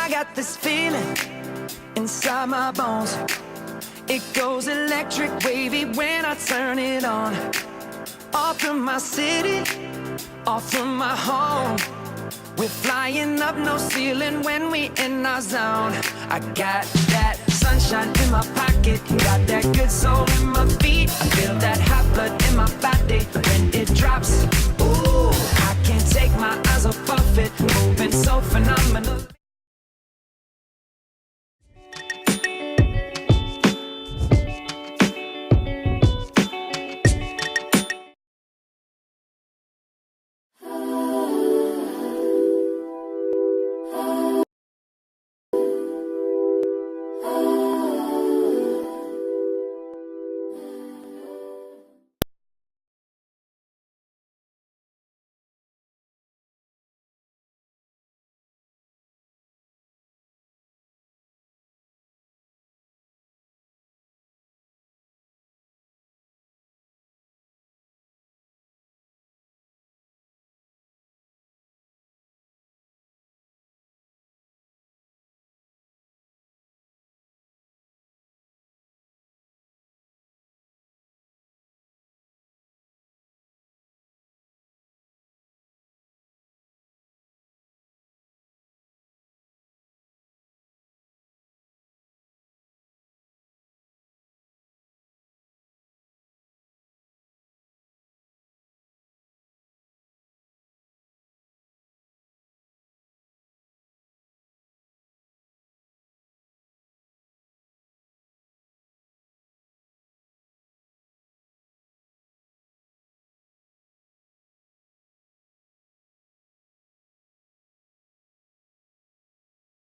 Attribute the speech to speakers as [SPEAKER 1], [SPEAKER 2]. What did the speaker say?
[SPEAKER 1] I got this feeling inside my bones. It goes electric wavy when I turn it on. Off from my city, off from my home. We're flying up, no ceiling when we in our zone. I got that sunshine in my pocket, got that good soul in my feet. I